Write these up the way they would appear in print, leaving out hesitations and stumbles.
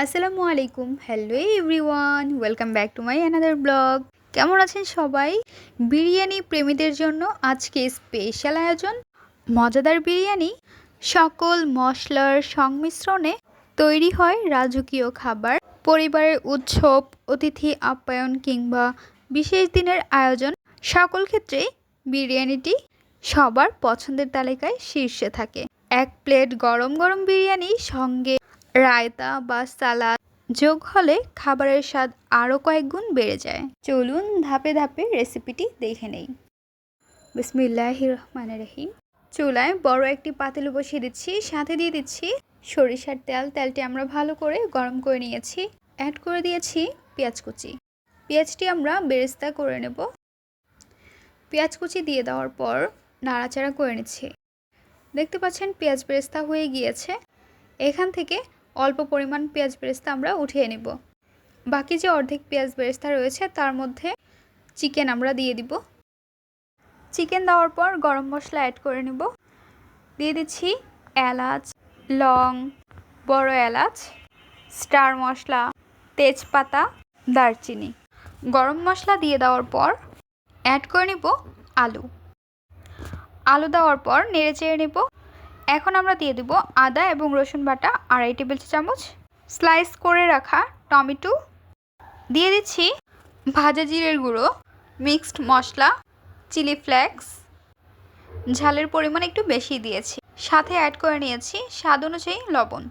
আসসালামু আলাইকুম, hello everyone, welcome back to my another blog. কেমন আছেন সবাই? বিরিয়ানি প্রেমীদের জন্য আজকে স্পেশাল আয়োজন। মজাদার বিরিয়ানি, সকল মশলার সংমিশ্রণে তৈরি হয় রাজকীয় খাবার। পরিবারের উৎসব, অতিথি আপ্যায়ন কিংবা বিশেষ দিনের আয়োজন, সকল ক্ষেত্রেই বিরিয়ানিটি সবার পছন্দের তালিকায় শীর্ষে থাকে। এক প্লেট গরম গরম বিরিয়ানি সঙ্গে রায়তা বা সালাদ যোগ হলে খাবারের স্বাদ আরও কয়েক গুণ বেড়ে যায়। চলুন ধাপে ধাপে রেসিপিটি দেখে নেই। বিসমিল্লাহির রহমানির রহিম। চুলায় বড় একটি পাতিল বসিয়ে দিচ্ছি, সাথে দিয়ে দিচ্ছি সরিষার তেল। তেলটি আমরা ভালো করে গরম করে নিয়েছি। অ্যাড করে দিয়েছি পেঁয়াজ কুচি। পেঁয়াজটি আমরা বেরেস্তা করে নেব। পেঁয়াজ কুচি দিয়ে দেওয়ার পর নাড়াচাড়া করে নিচ্ছি। দেখতে পাচ্ছেন পেঁয়াজ বেরেস্তা হয়ে গিয়েছে। এখান থেকে অল্প পরিমাণ পেঁয়াজ বেরেস্তা আমরা উঠিয়ে নেব। বাকি যে অর্ধেক পেঁয়াজ বেরেস্তা রয়েছে তার মধ্যে চিকেন আমরা দিয়ে দিব। চিকেন দেওয়ার পর গরম মশলা অ্যাড করে নেব। দিয়ে দিচ্ছি এলাচ, লং, বড় এলাচ, স্টার মশলা, তেজপাতা, দারচিনি। গরম মশলা দিয়ে দেওয়ার পর অ্যাড করে নেব আলু। আলু দেওয়ার পর নেড়ে চেড়ে নেব। এখন আমরা দিয়ে দেব আদা এবং রসুন বাটা 2.5 টেবিল চামচ, স্লাইস করে রাখা টমেটো, দিয়ে দিচ্ছি ভাজা জিরের গুঁড়ো, মিক্সড মশলা, চিলি ফ্লেক্স, ঝালের পরিমাণ একটু বেশি দিয়েছি, সাথে অ্যাড করে নিয়েছি স্বাদ অনুযায়ী লবণ।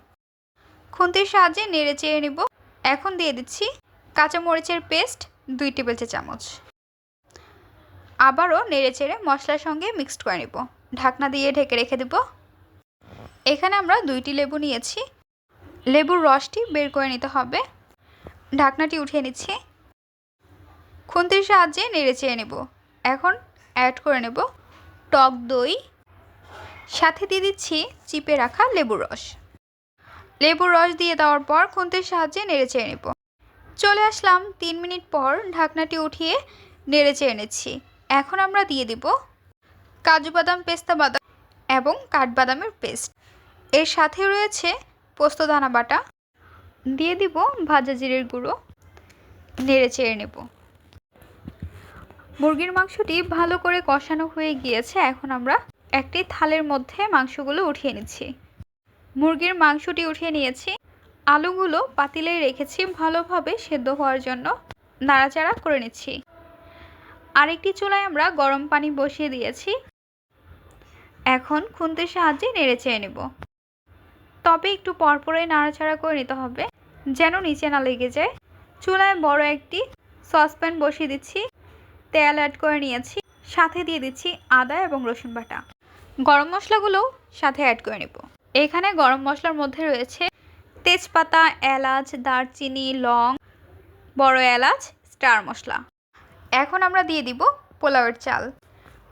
খুন্তির সাহায্যে নেড়ে চেড়ে নেব। এখন দিয়ে দিচ্ছি কাঁচামরিচের পেস্ট 2 টেবিল চামচ। আবারও নেড়ে চেড়ে মশলার সঙ্গে মিক্সড করে নেব। ঢাকনা দিয়ে ঢেকে রেখে দেব। এখানে আমরা 2টি লেবু নিয়েছি। লেবুর রসটি বের করে নিতে হবে। ঢাকনাটি উঠিয়ে নিচ্ছি। খুন্তির সাহায্যে নেড়ে চেড়ে নেব। এখন অ্যাড করে নেব টক দই, সাথে দিয়ে দিচ্ছি চিপে রাখা লেবুর রস। লেবুর রস দিয়ে দেওয়ার পর খুন্তির সাহায্যে নেড়ে চেড়ে নেব। চলে আসলাম 3 মিনিট পর। ঢাকনাটি উঠিয়ে নেড়ে চেড়ে নিচ্ছি। এখন আমরা দিয়ে দিব কাজু বাদাম, পেস্তা বাদাম এবং কাঠবাদামের পেস্ট। এর সাথে রয়েছে পোস্তদানা বাটা। দিয়ে দিব ভাজা জিরের গুঁড়ো। নেড়ে চেড়ে নেব। মুরগির মাংসটি ভালো করে কষানো হয়ে গিয়েছে। এখন আমরা একটি থালের মধ্যে মাংসগুলো উঠিয়ে নিচ্ছি। মুরগির মাংসটি উঠিয়ে নিয়েছি। আলুগুলো পাতিলে রেখেছি ভালোভাবে সেদ্ধ হওয়ার জন্য। নাড়াচাড়া করে নিচ্ছি। আরেকটি চুলায় আমরা গরম পানি বসিয়ে দিয়েছি। এখন খুন্তির সাহায্যে নেড়ে চেড়ে নেব। তবে একটু পরপরই নাড়াচাড়া করে নিতে হবে যেন নিচে না লেগে যায়। চুলায় বড় একটি সসপ্যান বসিয়ে দিচ্ছি। তেল অ্যাড করে নিয়েছি। সাথে দিয়ে দিচ্ছি আদা এবং রসুন বাটা। গরম মশলাগুলোও সাথে অ্যাড করে নেব। এখানে গরম মশলার মধ্যে রয়েছে তেজপাতা, এলাচ, দারচিনি, লং, বড় এলাচ, স্টার মশলা। এখন আমরা দিয়ে দিব পোলাওয়ের চাল।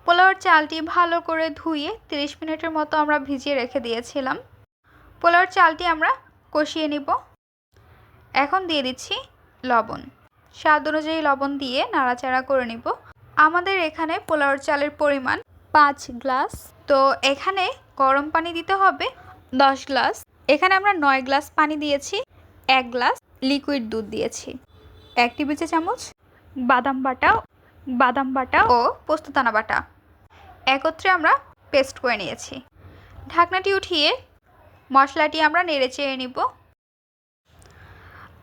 পোলাওয়ের চালটি ভালো করে ধুয়ে 30 মিনিটের মতো আমরা ভিজিয়ে রেখে দিয়েছিলাম। পোলাওয়ের চালটি আমরা কষিয়ে নিব। এখন দিয়ে দিচ্ছি লবণ। স্বাদ অনুযায়ী লবণ দিয়ে নাড়াচাড়া করে নিব। আমাদের এখানে পোলাওয়ের চালের পরিমাণ 5 গ্লাস, তো এখানে গরম পানি দিতে হবে 10 গ্লাস। এখানে আমরা 9 গ্লাস পানি দিয়েছি। 1 গ্লাস লিকুইড দুধ দিয়েছি। 1 টেবিল চামচ বাদাম বাটা ও পোস্তদানা বাটা একত্রে আমরা পেস্ট করে নিয়েছি। ঢাকনাটি উঠিয়ে মশলাটি আমরা নেড়ে চেড়ে নিব।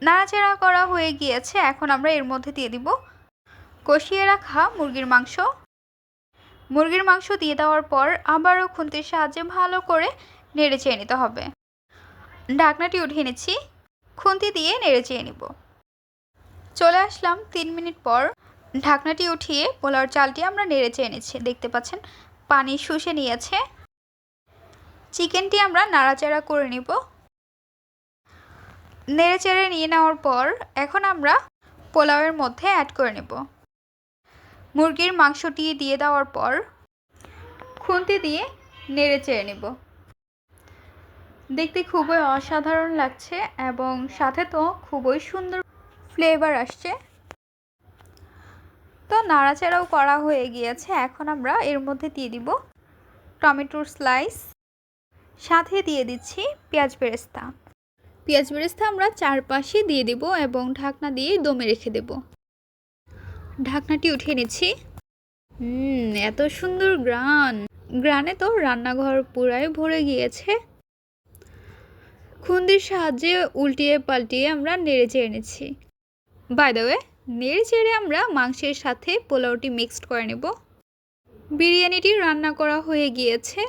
নাড়াচাড়া করা হয়ে গিয়েছে। এখন আমরা এর মধ্যে দিয়ে দিব কষিয়ে রাখা মুরগির মাংস। মুরগির মাংস দিয়ে দেওয়ার পর আবারও খুন্তির সাহায্যে ভালো করে নেড়ে চেড়ে নিতে হবে। ঢাকনাটি উঠিয়ে নিচ্ছি। খুন্তি দিয়ে নেড়ে চেড়ে নিব। চলে আসলাম 3 মিনিট পর। ঢাকনাটি উঠিয়ে পোলাওর চালটি আমরা নেড়ে চেড়ে নিচ্ছি। দেখতে পাচ্ছেন পানি শুষে নিয়েছে। চিকেনটি আমরা নাড়াচাড়া করে নিব। নেড়ে চেড়ে নিয়ে নেওয়ার পর এখন আমরা পোলাওয়ের মধ্যে অ্যাড করে নেব। মুরগির মাংসটি দিয়ে দেওয়ার পর খুন্তি দিয়ে নেড়ে চেড়ে নেব। দেখতে খুবই অসাধারণ লাগছে এবং সাথে তো খুবই সুন্দর ফ্লেভার আসছে। তো নাড়াচাড়াও করা হয়ে গিয়েছে। এখন আমরা এর মধ্যে দিয়ে দিব টমেটোর স্লাইস, সাথে দিয়ে দিচ্ছি পেঁয়াজ বেরেস্তা। পেঁয়াজ বেরেস্তা আমরা চারপাশে দিয়ে দেব এবং ঢাকনা দিয়ে দমে রেখে দেব। ঢাকনাটি উঠিয়ে নিচ্ছি। এত সুন্দর গ্রানে তো রান্নাঘর পুরাই ভরে গিয়েছে। খুন্তির সাহায্যে উল্টিয়ে পাল্টিয়ে আমরা নেড়ে চেড়ে নিচ্ছি। বাই দ্য ওয়ে, নেড়ে চেড়ে আমরা মাংসের সাথে পোলাওটি মিক্সড করে নেব। বিরিয়ানিটি রান্না করা হয়ে গিয়েছে।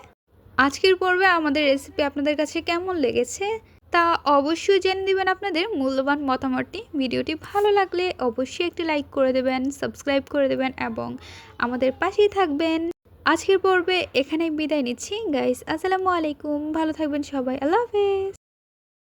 আজকের পর্বে আমাদের রেসিপি আপনাদের কাছে কেমন লেগেছে তা অবশ্যই জেনে দিবেন আপনাদের মূল্যবান মতামতটি। ভিডিওটি ভালো লাগলে অবশ্যই একটি লাইক করে দেবেন, সাবস্ক্রাইব করে দেবেন এবং আমাদের পাশেই থাকবেন। আজকের পর্বে এখানেই বিদায় নিচ্ছি গাইস। আসসালামু আলাইকুম, ভালো থাকবেন সবাই। আল্লাহ হাফেজ।